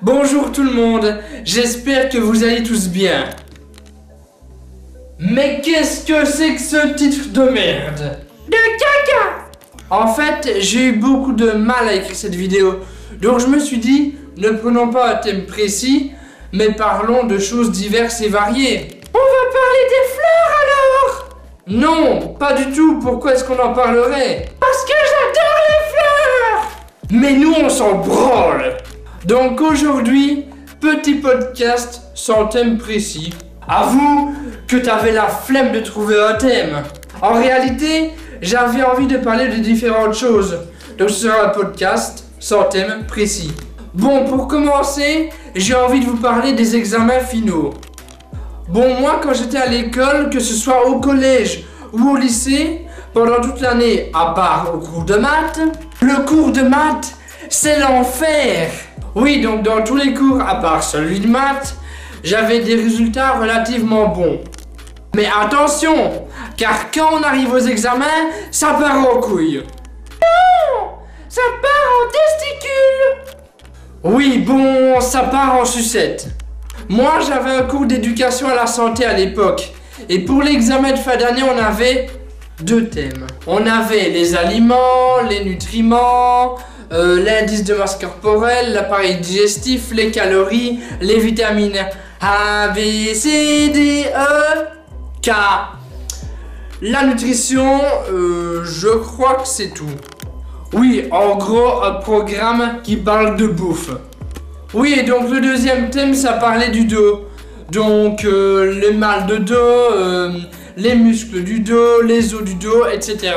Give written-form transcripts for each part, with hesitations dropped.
Bonjour tout le monde, j'espère que vous allez tous bien. Mais qu'est-ce que c'est que ce titre de merde? De caca! En fait, j'ai eu beaucoup de mal à écrire cette vidéo, donc je me suis dit, ne prenons pas un thème précis, mais parlons de choses diverses et variées. On va parler des fleurs alors? Non, pas du tout, pourquoi est-ce qu'on en parlerait? Parce que j'adore les fleurs! Mais nous on s'en branle! Donc aujourd'hui, petit podcast sans thème précis. Avoue que t'avais la flemme de trouver un thème. En réalité, j'avais envie de parler de différentes choses. Donc ce sera un podcast sans thème précis. Bon, pour commencer, j'ai envie de vous parler des examens finaux. Bon, moi quand j'étais à l'école, que ce soit au collège ou au lycée, pendant toute l'année, à part au cours de maths, le cours de maths, c'est l'enfer. Oui, donc dans tous les cours, à part celui de maths, j'avais des résultats relativement bons. Mais attention, car quand on arrive aux examens, ça part en couille. Non, ça part en testicules. Oui, bon, ça part en sucette. Moi, j'avais un cours d'éducation à la santé à l'époque. Et pour l'examen de fin d'année, on avait deux thèmes. On avait les aliments, les nutriments, l'indice de masse corporelle, l'appareil digestif, les calories, les vitamines A, B, C, D, E, K. La nutrition, je crois que c'est tout. Oui, en gros, un programme qui parle de bouffe. Oui, et donc le deuxième thème, ça parlait du dos. Donc, les mal de dos, les muscles du dos, les os du dos, etc.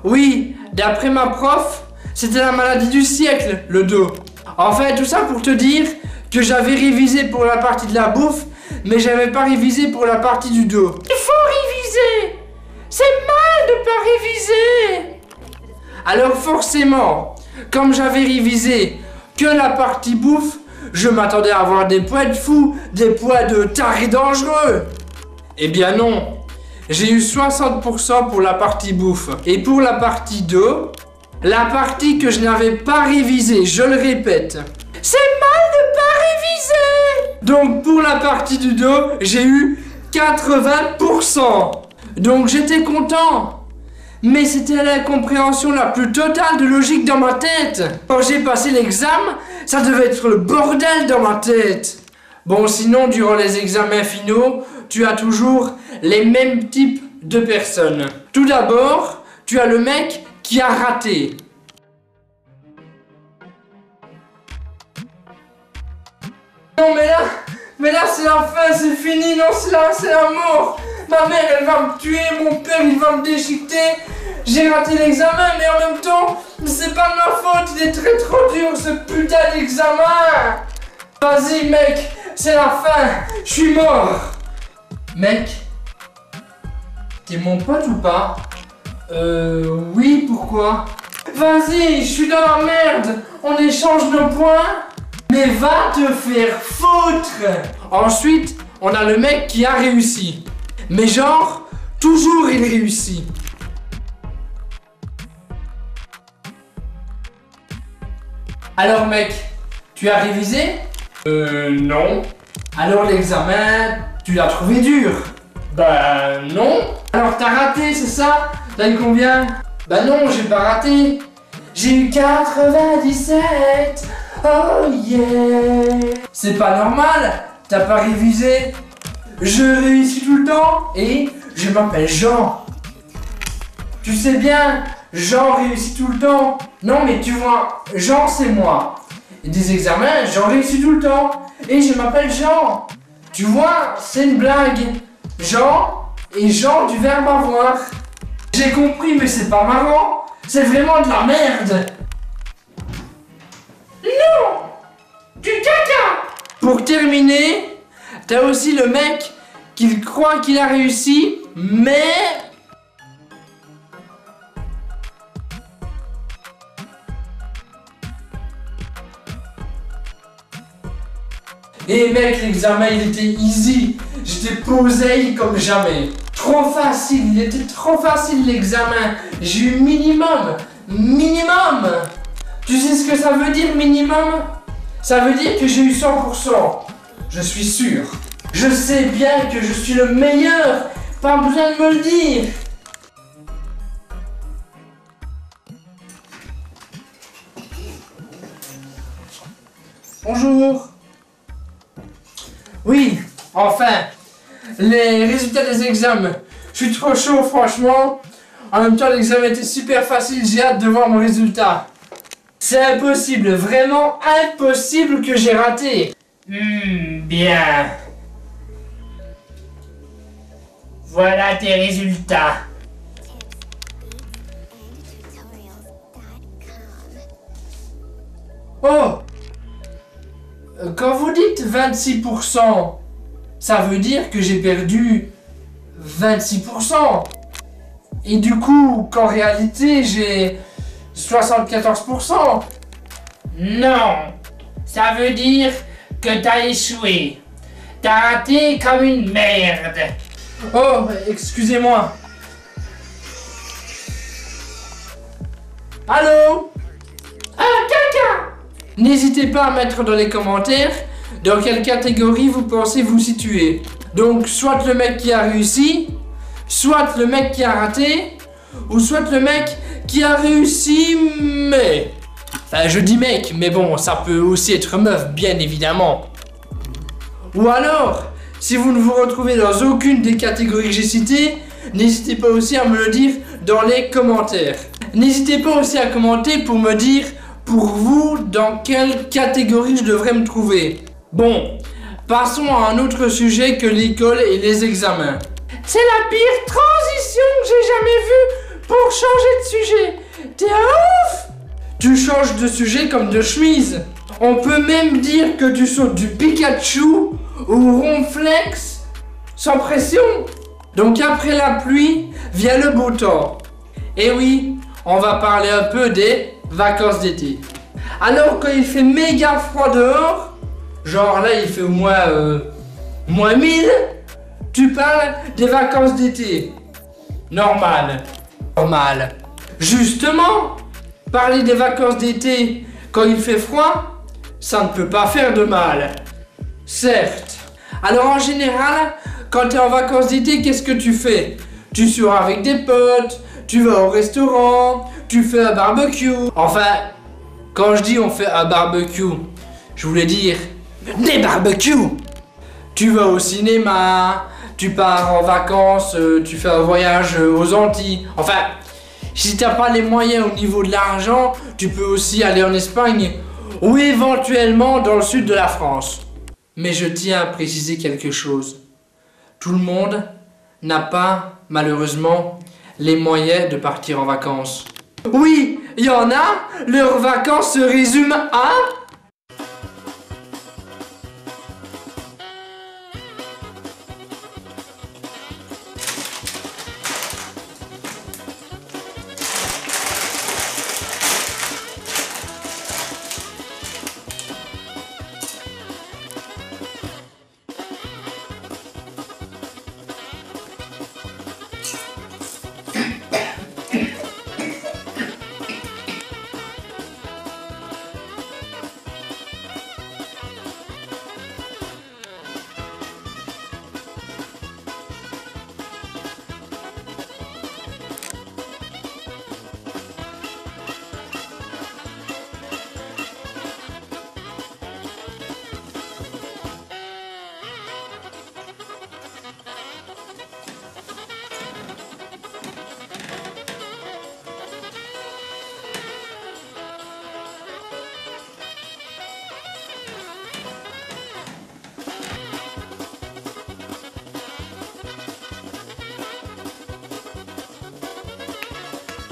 Oui, d'après ma prof, c'était la maladie du siècle, le dos. En fait, tout ça pour te dire que j'avais révisé pour la partie de la bouffe, mais j'avais pas révisé pour la partie du dos. Il faut réviser! C'est mal de pas réviser! Alors forcément, comme j'avais révisé que la partie bouffe, je m'attendais à avoir des poids de fou, des poids de tarés dangereux. Eh bien non. J'ai eu 60% pour la partie bouffe. Et pour la partie dos, la partie que je n'avais pas révisée, je le répète. C'est mal de pas réviser! Donc pour la partie du dos, j'ai eu 80%. Donc j'étais content. Mais c'était la compréhension la plus totale de logique dans ma tête. Quand j'ai passé l'examen, ça devait être le bordel dans ma tête. Bon, sinon, durant les examens finaux, tu as toujours les mêmes types de personnes. Tout d'abord, tu as le mec qui a raté. Non mais là c'est la fin, c'est fini, non c'est la mort. Ma mère elle va me tuer, mon père il va me déchiqueter. J'ai raté l'examen mais en même temps, c'est pas de ma faute, il est trop dur ce putain d'examen. Vas-y mec, c'est la fin, je suis mort. Mec, t'es mon pote ou pas? Oui, pourquoi? Vas-y, je suis dans la merde, on échange nos points. Mais va te faire foutre! Ensuite, on a le mec qui a réussi. Mais genre, toujours il réussit. Alors mec, tu as révisé? Non. Alors l'examen, tu l'as trouvé dur? Bah non. Alors t'as raté, c'est ça? T'as eu combien? Bah non, j'ai pas raté. J'ai eu 97. Oh yeah! C'est pas normal, t'as pas révisé. Je réussis tout le temps et je m'appelle Jean. Tu sais bien, Jean réussit tout le temps. Non mais tu vois, Jean c'est moi. Et des examens, j'en réussis tout le temps. Et je m'appelle Jean. Tu vois, c'est une blague. Jean et Jean du verbe avoir. J'ai compris mais c'est pas marrant. C'est vraiment de la merde. Non! Du caca! Pour terminer, t'as aussi le mec qui croit qu'il a réussi, mais... Et mec, l'examen il était easy. J'étais posé comme jamais. Trop facile, il était trop facile l'examen. J'ai eu minimum. Tu sais ce que ça veut dire minimum? Ça veut dire que j'ai eu 100%. Je suis sûr. Je sais bien que je suis le meilleur. Pas besoin de me le dire. Bonjour. Oui, enfin. Les résultats des examens. Je suis trop chaud, franchement. En même temps, l'examen était super facile. J'ai hâte de voir mon résultat. C'est impossible, vraiment impossible que j'ai raté. Bien. Voilà tes résultats. Oh! Quand vous dites 26%, ça veut dire que j'ai perdu 26%. Et du coup, qu'en réalité, j'ai 74%. Non, ça veut dire que t'as échoué. T'as raté comme une merde. Oh, excusez-moi. Allô? Ah, caca! N'hésitez pas à mettre dans les commentaires dans quelle catégorie vous pensez vous situer. Donc, soit le mec qui a réussi, soit le mec qui a raté, ou soit le mec qui a réussi, mais... Enfin, je dis mec, mais bon, ça peut aussi être meuf, bien évidemment. Ou alors, si vous ne vous retrouvez dans aucune des catégories que j'ai citées, n'hésitez pas aussi à me le dire dans les commentaires. N'hésitez pas aussi à commenter pour me dire, pour vous, dans quelle catégorie je devrais me trouver. Bon, passons à un autre sujet que l'école et les examens. C'est la pire transition que j'ai jamais vue pour changer de sujet. T'es un ouf! Tu changes de sujet comme de chemise. On peut même dire que tu sautes du Pikachu au Ronflex sans pression. Donc après la pluie, vient le beau temps. Et oui, on va parler un peu des vacances d'été. Alors quand il fait méga froid dehors, genre là il fait au moins 1000, tu parles des vacances d'été. Normal. Normal. Justement, parler des vacances d'été quand il fait froid, ça ne peut pas faire de mal. Certes. Alors en général, quand tu es en vacances d'été, qu'est-ce que tu fais? Tu sors avec des potes, tu vas au restaurant, tu fais un barbecue. Enfin, quand je dis on fait un barbecue, je voulais dire des barbecues. Tu vas au cinéma, tu pars en vacances, tu fais un voyage aux Antilles. Enfin, si t'as pas les moyens au niveau de l'argent, tu peux aussi aller en Espagne ou éventuellement dans le sud de la France. Mais je tiens à préciser quelque chose. Tout le monde n'a pas, malheureusement, les moyens de partir en vacances. Oui, il y en a, leurs vacances se résument à...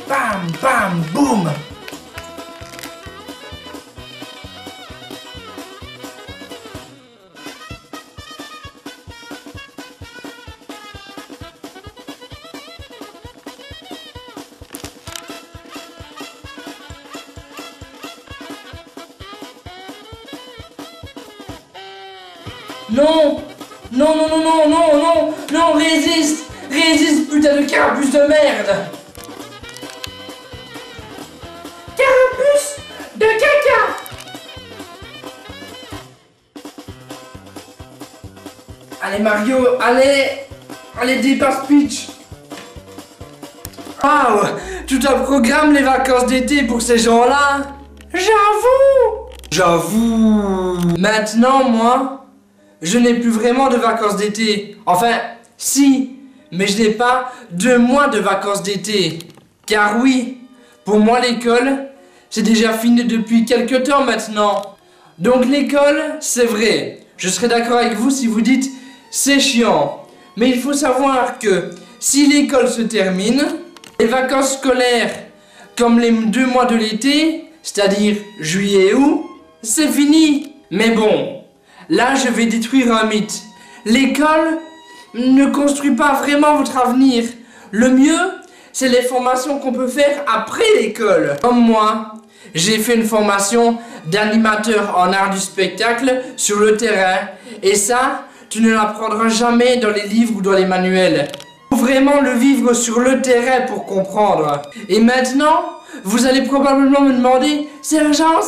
Bam, bam, boum. Non, non, non, non, non, non, non, non, résiste, résiste, putain de carapuce de merde. Carapuce de Allez Mario, allez dépasse Peach. Waouh, tout un programme les vacances d'été pour ces gens-là. J'avoue. Maintenant, moi, je n'ai plus vraiment de vacances d'été. Enfin, si, mais je n'ai pas 2 mois de vacances d'été. Car oui, pour moi l'école, c'est déjà fini depuis quelques temps maintenant. Donc l'école, c'est vrai. Je serai d'accord avec vous si vous dites c'est chiant. Mais il faut savoir que si l'école se termine, les vacances scolaires, comme les 2 mois de l'été, c'est-à-dire juillet et août, c'est fini. Mais bon, là je vais détruire un mythe. L'école ne construit pas vraiment votre avenir. Le mieux, c'est les formations qu'on peut faire après l'école. Comme moi, j'ai fait une formation d'animateur en art du spectacle sur le terrain. Et ça, tu ne l'apprendras jamais dans les livres ou dans les manuels. Il faut vraiment le vivre sur le terrain pour comprendre. Et maintenant, vous allez probablement me demander « Sergent,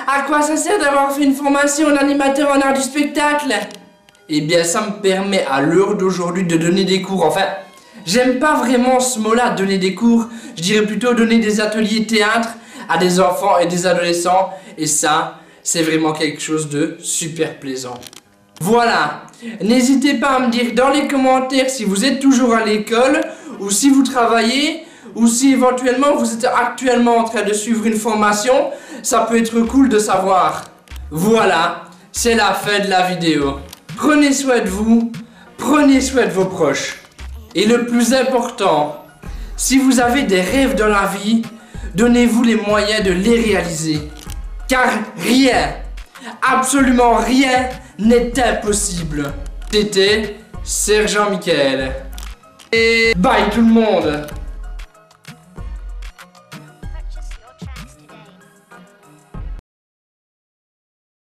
à quoi ça sert d'avoir fait une formation d'animateur en art du spectacle ?» Eh bien, ça me permet à l'heure d'aujourd'hui de donner des cours. Enfin, j'aime pas vraiment ce mot-là, donner des cours. Je dirais plutôt donner des ateliers théâtre à des enfants et des adolescents. Et ça, c'est vraiment quelque chose de super plaisant. Voilà, n'hésitez pas à me dire dans les commentaires si vous êtes toujours à l'école ou si vous travaillez ou si éventuellement vous êtes actuellement en train de suivre une formation, ça peut être cool de savoir. Voilà, c'est la fin de la vidéo. Prenez soin de vous, prenez soin de vos proches. Et le plus important, si vous avez des rêves dans la vie, donnez-vous les moyens de les réaliser. Car rien, absolument rien n'est impossible. C'était Sergent Michael. Et bye tout le monde.